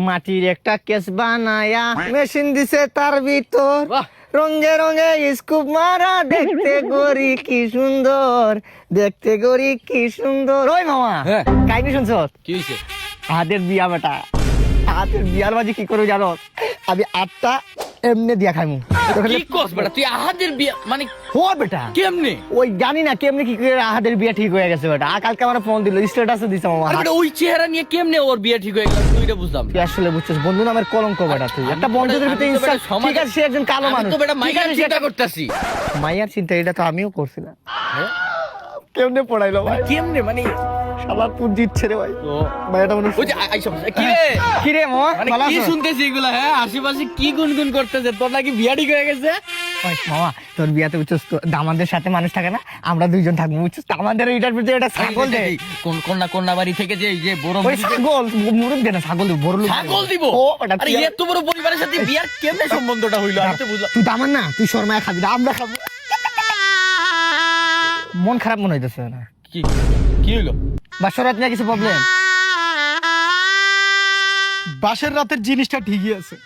মাটির একটা কেস বানায়া মেশিন দিছে তার ভিতর, রঙে রঙে স্কুপ মারা, দেখতে গরি কি সুন্দর, দেখতে গরি কি সুন্দর। ওই মামা, হ্যাঁ। কাহিনী শুনছ? কি হয়েছে? হাতের বিয়া বেটা, হাতের বিয়ার বাজি কি করে জানো? আমি 8টা এমনি দিয়া খাইমু। কি কস বেটা, তুই আহাদের বিয়া মানে ও বেটা কেমনে? ওই জানি না কেমনি কি করে আহাদের বিয়া ঠিক হয়ে গেছে বেটা। কালকে আমার ফোন দিল, স্ট্যাটাসে দিছে মামা। আরে বেটা ওই চেহারা নিয়ে কেমনে ওর বিয়ে ঠিক হয়ে গেল তুই এটা বুঝলাম না। তুই আসলে বুঝছিস বন্ধু নামের কলঙ্ক বেটা। তুই একটা বন্ধুদের ভিতরে আমি তো বেটা ঠিক আছে, সে একজন কালো আমি মানুষ, তো বেটা ঠিক মাইয়ার আছে, চিন্তা সেটা- করতেছি। মাইয়ার চিন্তা এটা তো আমিও করছিলাম। কেমনে পড়াইলো ভাই, কেমনে মানে শালার পুঁজ জিতছে রে ভাই। তো ভাইটা মনে ওই যে আইসব কি রে কি রে মামা, মানে ভালো কি আছো? শুনতেছি এগুলা? হ্যাঁ আশেপাশে কি গুনগুন করতেছে, তোর নাকি বিয়া ঠিক হয়ে গেছে? ওই মামা তোর বিয়াতে বুঝছিস তো দামাদের সাথে মানুষ থাকে না, আমরা দুইজন থাকবো বুঝছিস তো। আমাদের এটার ভিতরে একটা ছাগল দেয়, কোন কন্যা বাড়ি থেকে যে এই যে বড় ওই ছাগল মুরুদ দেয় না, ছাগল দেব, বড় লোক ছাগল দিব। ও ওটা আরে তুই- এত বড় পরিবারের সাথে বিয়ার কেমনে সম্বন্ধটা হইলো আমি তো বুঝলাম। তুই দামান না, তুই শর্মায় খাবি না, আমরা খাবো। মন খারাপ মনে হইতেছে না? কি কি হইলো? বাসরাত নিয়ে কিছু প্রবলেম? বাসের রাতের জিনিসটা ঠিকই আছে,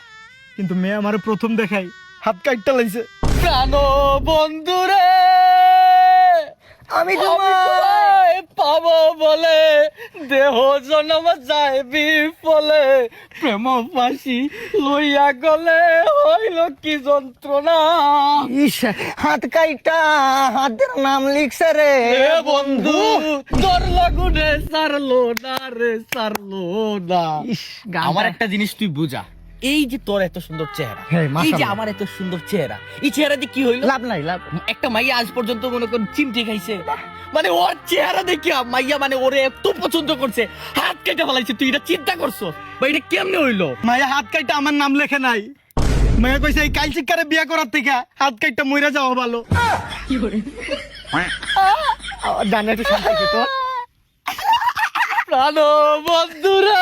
কিন্তু মেয়ে আমার প্রথম দেখাই হাত কাটটা লাইছে। প্রাণ বন্ধুরে আমি তোমায় পাবো বলে দেহ জনম যায় বিফলে, প্রেম ফাঁসি লইয়া গলে হইল কি যন্ত্রণা। ইস, হাত কাইটা হাতের নাম লিখছে রে এ বন্ধু তোর লাগুনে সারলো না রে, সারলো না। ইস, গানটা- আমার একটা জিনিস তুই বুঝা, এই যে তোর এত সুন্দর চেহারা, হ্যাঁ, এই যে মাশাআল্লাহ। আমার এত সুন্দর চেহারা, এই চেহারা দিয়ে কি হইলো? লাভ নাই লাভ। একটা মাইয়া আজ পর্যন্ত মনে কর চিমটে খাইছে, মানে ওর চেহারা দেখিয়া মাইয়া মানে ওরে এত পছন্দ করছে, হাত কেটে ফেলাইছে। তুই এটা চিন্তা করছো বা এটা কেমনে হইলো? মায়া হাত কাটটা আমার নাম লেখে নাই, মায়া কইছে এই কাল চিকারে বিয়া করার থেকে হাত কাটটা মইরা যাওয়া ভালো। জানে একটু শান্তি তো। প্রাণ বন্ধুরে